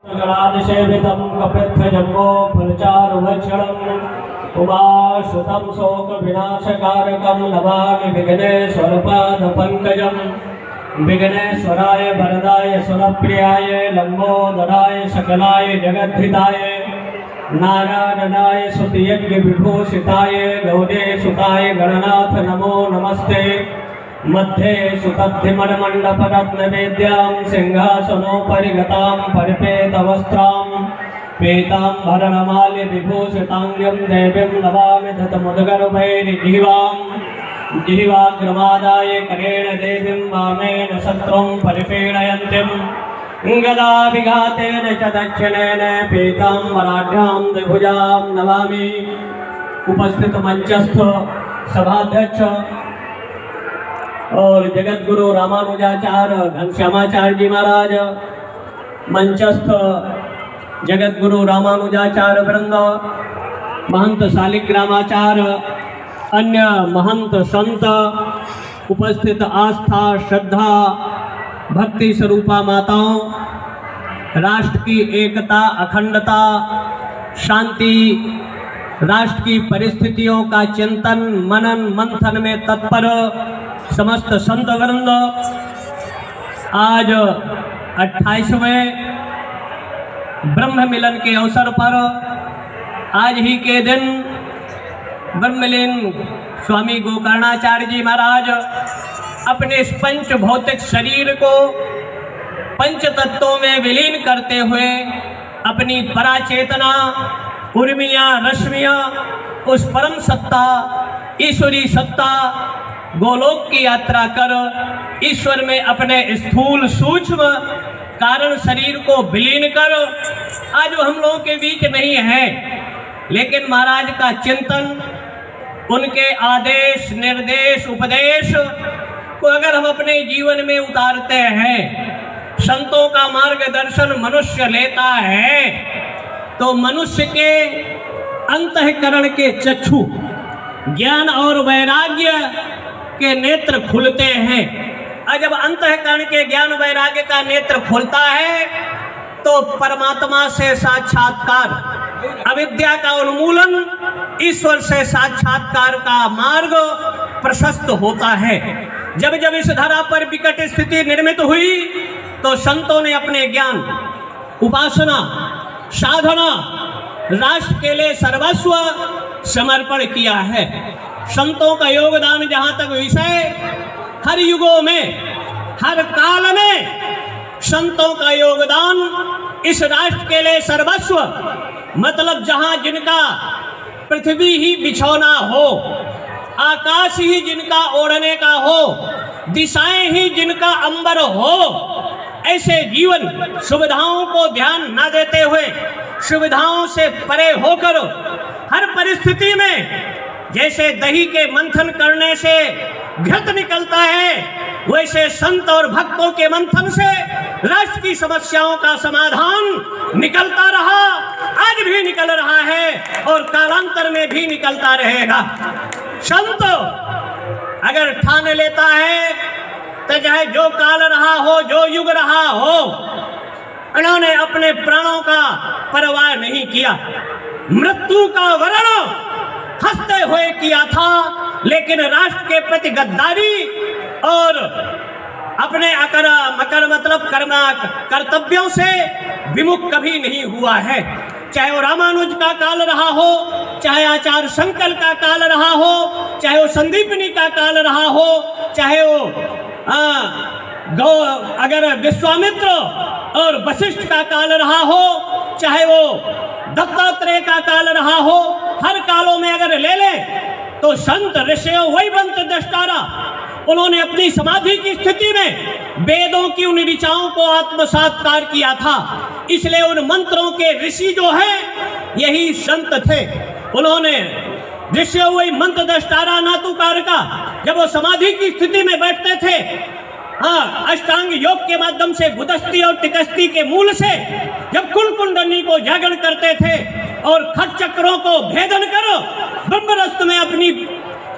सेवितं कपित्थजम्बो फलचारुभक्षणम् उमाश्रुतं शोकविनाशकारकं नमामि विघ्नेश्वरपादपङ्कजम्। विघ्नेश्वराय वरदाय सुरप्रियाय लम्बोदराय सकलाय जगद्धिताय नारायणाय स्तुतियज्ञविभूषिताय गौरीसुताय गणनाथ नमो नमस्ते। मध्ये सुतब्धिमणमण्डपरत्नवेद्यां सिंहासनोपरिगतां परिपेतवस्त्रां पीताम्बरमाल्यविभूषिताङ्ग्यं देवीं नमामि धतमुदगर्भैर्जिह्वां जिह्वाग्रमादाय करेण देवीं वामेन शत्रुं परिपीडयन्तीं गदाभिघातेन च दक्षिणेन पीताम्बराढ्यां द्विभुजां नमामि। उपस्थित मंचस्थ सभाध्यक्ष और जगत गुरु रामानुजाचार्य घनश्यामाचार्य जी महाराज, मंचस्थ जगत गुरु रामानुजाचार्य वृंद, महंत शालिग्रामाचार्य, अन्य महंत संत, उपस्थित आस्था श्रद्धा भक्ति स्वरूपा माताओं, राष्ट्र की एकता अखंडता शांति, राष्ट्र की परिस्थितियों का चिंतन मनन मंथन में तत्पर समस्त संत वृंद, आज 28वें ब्रह्म मिलन के अवसर पर आज ही के दिन ब्रह्मलीन स्वामी गोकर्णाचार्य जी महाराज अपने इस पंच भौतिक शरीर को पंच तत्वों में विलीन करते हुए अपनी पराचेतना उर्मियां रश्मियां उस परम सत्ता ईश्वरी सत्ता गोलोक की यात्रा कर ईश्वर में अपने स्थूल सूक्ष्म कारण शरीर को विलीन कर आज वो हम लोगों के बीच नहीं है, लेकिन महाराज का चिंतन उनके आदेश निर्देश उपदेश को अगर हम अपने जीवन में उतारते हैं, संतों का मार्गदर्शन मनुष्य लेता है तो मनुष्य के अंतःकरण के चक्षु ज्ञान और वैराग्य के नेत्र खुलते हैं। और जब अंतःकरण के ज्ञान वैराग्य का नेत्र खुलता है तो परमात्मा से साक्षात्कार, अविद्या का उन्मूलन, ईश्वर से साक्षात्कार का मार्ग प्रशस्त होता है। जब जब इस धरा पर विकट स्थिति निर्मित हुई तो संतों ने अपने ज्ञान उपासना साधना राष्ट्र के लिए सर्वस्व समर्पण किया है। संतों का योगदान जहां तक विषय, हर युगों में हर काल में संतों का योगदान इस राष्ट्र के लिए सर्वस्व, मतलब जहां जिनका पृथ्वी ही बिछौना हो, आकाश ही जिनका ओढ़ने का हो, दिशाएं ही जिनका अंबर हो, ऐसे जीवन सुविधाओं को ध्यान न देते हुए सुविधाओं से परे होकर हर परिस्थिति में जैसे दही के मंथन करने से घृत निकलता है, वैसे संत और भक्तों के मंथन से राष्ट्र की समस्याओं का समाधान निकलता रहा, आज भी निकल रहा है और कालांतर में भी निकलता रहेगा। संत अगर ठान लेता है तो चाहे जो काल रहा हो, जो युग रहा हो, उन्होंने अपने प्राणों का परवाह नहीं किया। मृत्यु का वर्ण हंसते हुए किया था, लेकिन राष्ट्र के प्रति गद्दारी और अपने कर्तव्यों से विमुख कभी नहीं हुआ है। चाहे वो रामानुज का काल रहा हो, चाहे आचार्य शंकर का काल रहा हो, चाहे वो संदीपनी का काल रहा हो, चाहे वो अगर विश्वामित्र और वशिष्ठ का काल रहा हो, चाहे वो दत्तात्रेय का काल रहा हो, हर कालों में अगर ले ले तो संत ऋषि वही बंत दृष्टारा, उन्होंने अपनी समाधि की स्थिति में वेदों की उन ऋचाओं को आत्मसात्कार किया था। इसलिए उन मंत्रों के ऋषि जो है यही संत थे। उन्होंने ऋषि वही मंत्र दृष्टारा नातुकार का जब वो समाधि की स्थिति में बैठते थे, हाँ, अष्टांग योग के माध्यम से गुदस्ती और टिकस्ती के मूल से जब कुल कुंडली को जागरण करते थे और खट चक्रों को भेदन करो ब्रह्मरस्त में अपनी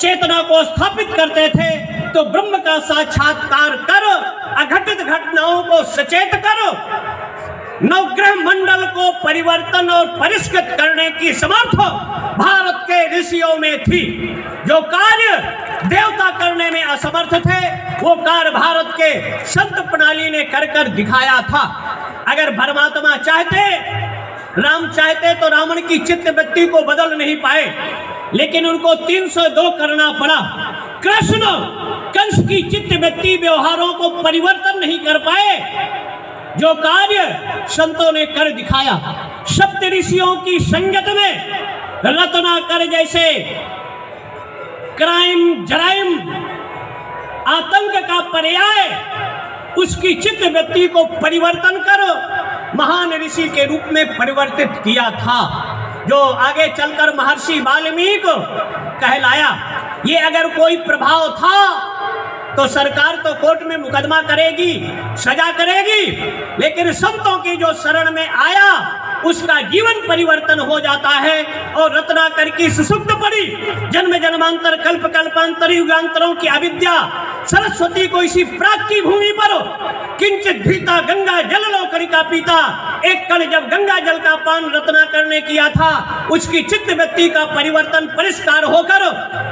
चेतना को स्थापित करते थे, तो ब्रह्म का साक्षात्कार करो, अघटित घटनाओं को सचेत करो, नवग्रह मंडल को परिवर्तन और परिष्कृत करने की समर्थ भारत के ऋषियों में थी। जो कार्य देवता करने में असमर्थ थे वो कार्य भारत के संत प्रणाली ने कर दिखाया था। अगर परमात्मा चाहते, राम चाहते तो रावण की चित्त वृत्ति को बदल नहीं पाए, लेकिन उनको 302 करना पड़ा। कृष्ण कंस की चित्त वृत्ति व्यवहारों को परिवर्तन नहीं कर पाए। जो कार्य संतों ने कर दिखाया, सप्त ऋषियों की संगत में रत्नाकर जैसे क्राइम जराइम आतंक का पर्याय उसकी चित्त वृत्ति को परिवर्तन कर महान ऋषि के रूप में परिवर्तित किया था, जो आगे चलकर महर्षि वाल्मीकि कहलाया। ये अगर कोई प्रभाव था तो सरकार तो कोर्ट में मुकदमा करेगी, सजा करेगी, लेकिन संतों की जो शरण में आया उसका जीवन परिवर्तन हो जाता है। और रत्नाकर की सुसुप्त पड़ी जन्म जन्मांतर कल्प कल्पांतर युगांतरों की अविद्या सरस्वती को इसी प्राग की भूमि पर किंचित भीता गंगा जल लो कणिका पीता, एक कण जब गंगा जल का पान रत्नाकर ने किया था, उसकी चित्त वृत्ति का परिवर्तन परिष्कार होकर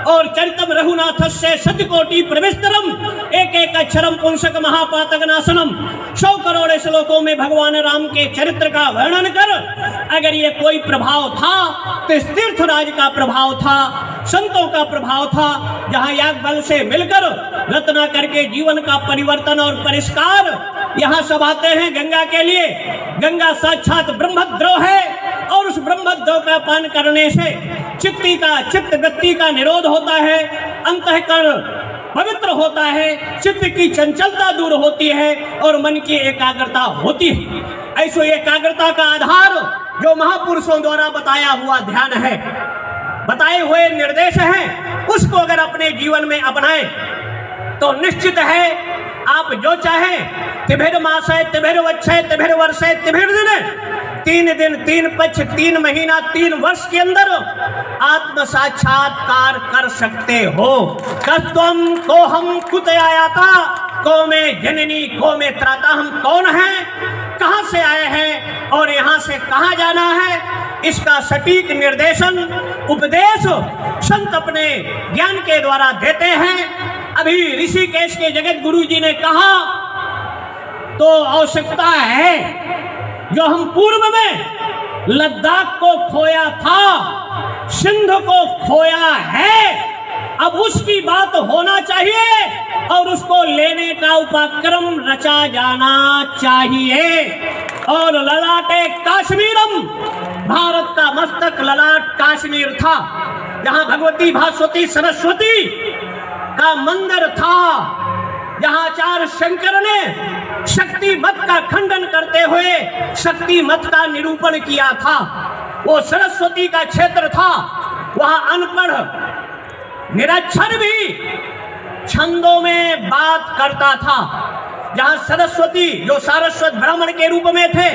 और चरितम रघुनाथस्य शतकोटि प्रविस्तरम एक एक अक्षरम पुंसक महापातक नाशनम 100 करोड़ श्लोकों में भगवान राम के चरित्र का वर्णन कर अगर ये कोई प्रभाव था तो इस तीर्थराज का प्रभाव था, संतों का प्रभाव था, जहां याग बल से मिलकर रत्नाकर के जीवन का परिवर्तन और परिष्कार। यहाँ सब आते हैं गंगा के लिए। गंगा साक्षात ब्रह्मद्रोह है और उस ब्रह्मद्रोह का पान करने से चित्त वृत्ति का निरोध होता है, अंतःकरण पवित्र होता है, चित्त की चंचलता दूर होती है और मन की एकाग्रता होती है। ऐसो एकाग्रता का आधार जो महापुरुषों द्वारा बताया हुआ ध्यान है, बताए हुए निर्देश हैं, उसको अगर अपने जीवन में अपनाएं तो निश्चित है आप जो चाहें तिभिर मास है, तिभिर वच्छ है, तिभिर वर्ष है, तिभिर दिन है, 3 दिन 3 पक्ष 3 महीना 3 वर्ष के अंदर आत्म साक्षात्कार कर सकते हो। कस्त्वम को हम कुत आयाता, को में जननी को में त्राता, हम कौन हैं, कहां से आए हैं और यहां से कहां जाना है, इसका सटीक निर्देशन उपदेश संत अपने ज्ञान के द्वारा देते हैं। अभी ऋषिकेश के जगत गुरु जी ने कहा तो आवश्यकता है, जो हम पूर्व में लद्दाख को खोया था, सिंध को खोया है, अब उसकी बात होना चाहिए और उसको लेने का उपक्रम रचा जाना चाहिए। और ललाटे काश्मीरम, भारत का मस्तक ललाट काश्मीर था, जहां भगवती भास्वती सरस्वती का मंदिर था, जहां आचार्य शंकर ने शक्ति मत का खंडन करते हुए शक्ति मत का निरूपण किया था। वो सरस्वती का क्षेत्र था, वहां अनपढ़ निरक्षर भी छंदों में बात करता था, जहां सरस्वती जो सारस्वत ब्राह्मण के रूप में थे,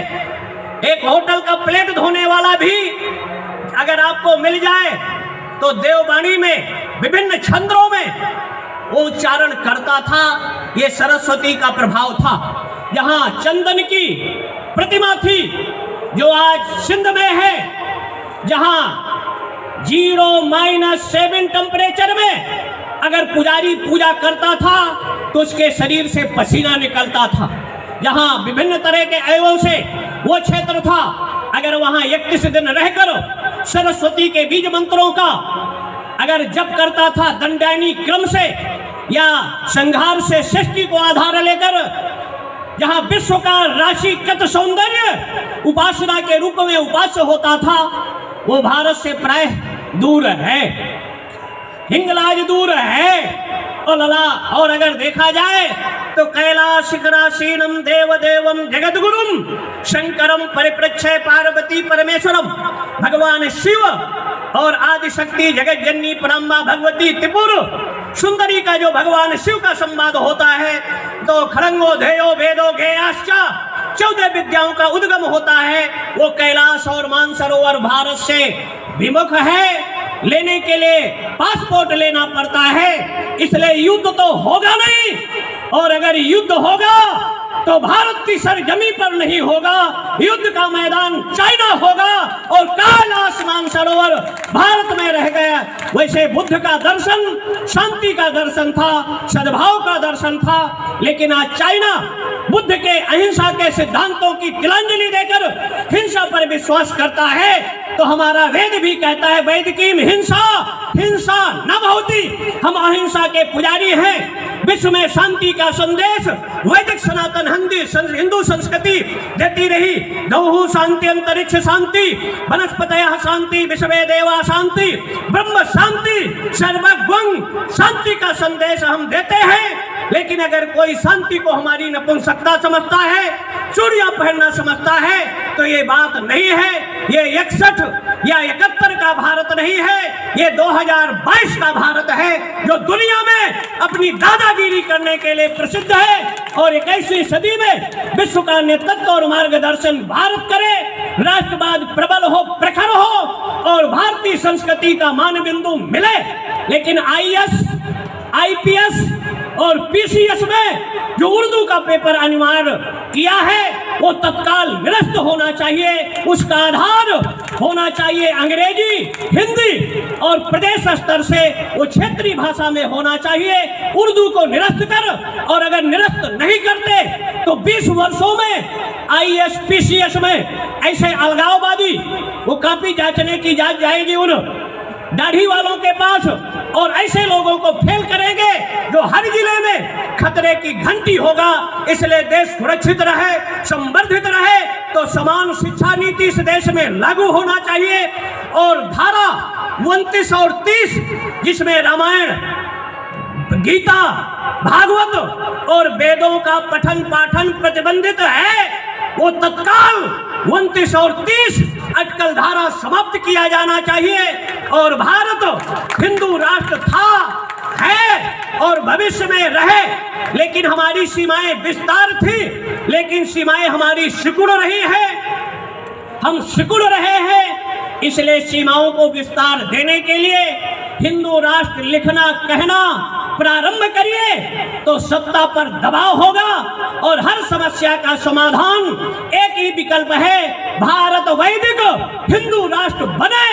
एक होटल का प्लेट धोने वाला भी अगर आपको मिल जाए तो देववाणी में विभिन्न छंदों में वो उच्चारण करता था। ये सरस्वती का प्रभाव था। यहाँ चंदन की प्रतिमा थी जो आज सिंध में है, जहाँ 0-7 टेम्परेचर में अगर पुजारी पूजा करता था तो उसके शरीर से पसीना निकलता था। जहाँ विभिन्न तरह के अवयवों से वो क्षेत्र था, अगर वहाँ 31 दिन रहकर सरस्वती के बीज मंत्रों का अगर जप करता था दंडायनी क्रम से या संघार से सृष्टि को आधार लेकर, जहाँ विश्व का राशिकृत सौंदर्य उपासना के रूप में उपास्य होता था, वो भारत से प्राय दूर है, हिंगलाज दूर है। और अगर देखा जाए तो कैलाश शिखरासीनम देव देवम जगत गुरुम शंकरम परिप्रच्छय पार्वती परमेश्वरम, भगवान शिव और आदि शक्ति जगत जननी पराम्बा भगवती त्रिपुर सुंदरी का जो भगवान शिव का संवाद होता है तो खड़ंगो धेयो भेदो गेयाश्चा 14 विद्याओं का उद्गम होता है। वो कैलाश और मानसरोवर भारत से विमुख है, लेने के लिए पासपोर्ट लेना पड़ता है, इसलिए युद्ध तो होगा नहीं, और अगर युद्ध होगा तो भारत की सरजमी पर नहीं होगा, युद्ध का मैदान चाइना होगा और कैलाश मानसरोवर भारत में रह गया। वैसे बुद्ध का दर्शन शांति का दर्शन था, सद्भाव का दर्शन था, लेकिन आज चाइना बुद्ध के अहिंसा के सिद्धांतों की तिलांजलि देकर हिंसा पर विश्वास करता है। तो हमारा वेद भी कहता है, वेद की हिंसा हिंसा न भवति, हम अहिंसा के पुजारी हैं। विश्व में शांति का संदेश वैदिक सनातन हिंदू संस्कृति देती रही। गौः शांति, अंतरिक्ष शांति, वनस्पतयः शांति, विश्वे देवा शांति, ब्रह्म शांति, सर्वगं शांति का संदेश हम देते हैं। लेकिन अगर कोई शांति को हमारी नपुंसकता समझता है, चूड़ियां पहनना समझता है, तो ये बात नहीं है। ये 61 या 71 का भारत नहीं है, ये 2022 का भारत है, जो दुनिया में अपनी दादागिरी करने के लिए प्रसिद्ध है। और 21वीं सदी में विश्व का नेतृत्व और मार्गदर्शन भारत करे, राष्ट्रवाद प्रबल हो, प्रखर हो और भारतीय संस्कृति का मानबिंदु मिले। लेकिन IAS, IPS और PCS में जो उर्दू का पेपर अनिवार्य किया है, वो तत्काल निरस्त होना चाहिए। उसका आधार होना चाहिए अंग्रेजी, हिंदी और प्रदेश स्तर से वो क्षेत्रीय भाषा में होना चाहिए। उर्दू को निरस्त कर, और अगर निरस्त नहीं करते तो 20 वर्षों में IAS, PCS में ऐसे अलगाववादी वो कॉपी जांचने की जाएगी उन दाढ़ी वालों के पास, और ऐसे लोगों को फेल करेंगे जो हर जिले में खतरे की घंटी होगा। इसलिए देश सुरक्षित रहे, संवर्धित रहे, तो समान शिक्षा नीति इस देश में लागू होना चाहिए। और धारा 29 और 30 जिसमें रामायण, गीता, भागवत और वेदों का पठन पाठन प्रतिबंधित है, वो तत्काल 29 और 30 अटकल धारा समाप्त किया जाना चाहिए। और भारत हिंदू राष्ट्र था, है और भविष्य में रहे, लेकिन हमारी सीमाएं विस्तार थी, लेकिन सीमाएं हमारी सिकुड़ रही है, हम सिकुड़ रहे हैं। इसलिए सीमाओं को विस्तार देने के लिए हिंदू राष्ट्र लिखना कहना प्रारंभ करिए, तो सत्ता पर दबाव होगा और हर समस्या का समाधान एक ही विकल्प है, भारत वैदिक हिंदू राष्ट्र बने।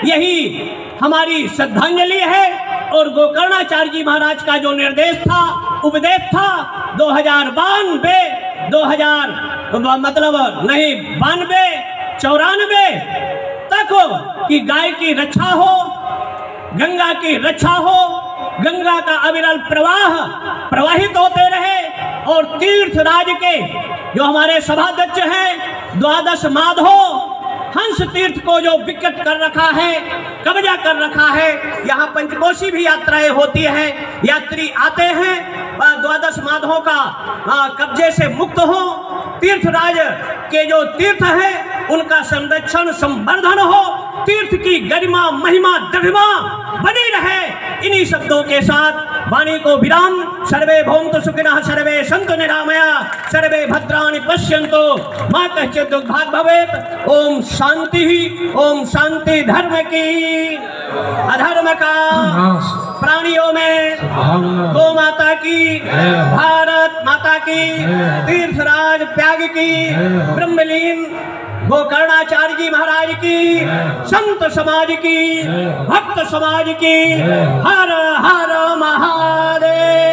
यही हमारी श्रद्धांजलि है। और गोकर्णाचार्य जी महाराज का जो निर्देश था, उपदेश था 94 तक कि गाय की रक्षा हो, गंगा की रक्षा हो, गंगा का अविरल प्रवाह प्रवाहित होते रहे। और तीर्थ राज के जो हमारे सभाध्यक्ष हैं, द्वादश माधो हंस तीर्थ को जो विकट कर रखा है, कब्जा कर रखा है, यहाँ पंचकोशी भी यात्राएं होती हैं, यात्री आते हैं, द्वादश माधवों का कब्जे से मुक्त हो, तीर्थराज के जो तीर्थ हैं उनका संरक्षण संवर्धन हो, तीर्थ की गरिमा महिमा दृढ़मा बनी रहे। इन्हीं शब्दों के साथ वाणी को विराम। सर्वे भवन्तु सुखिनः, सर्वे सन्तु निरामया, सर्वे भद्राणि पश्यन्तु मा कश्चित् दुर्भाग् भवेत्। ओम शांति ही, ओम शांति। धर्म की, अधर्म का प्राणियों में गौ माता की, भारत माता की, तीर्थराज त्याग की, ब्रह्मलीन गोकर्णाचार्य जी महाराज की, संत समाज की, भक्त समाज की। हर हर महादेव।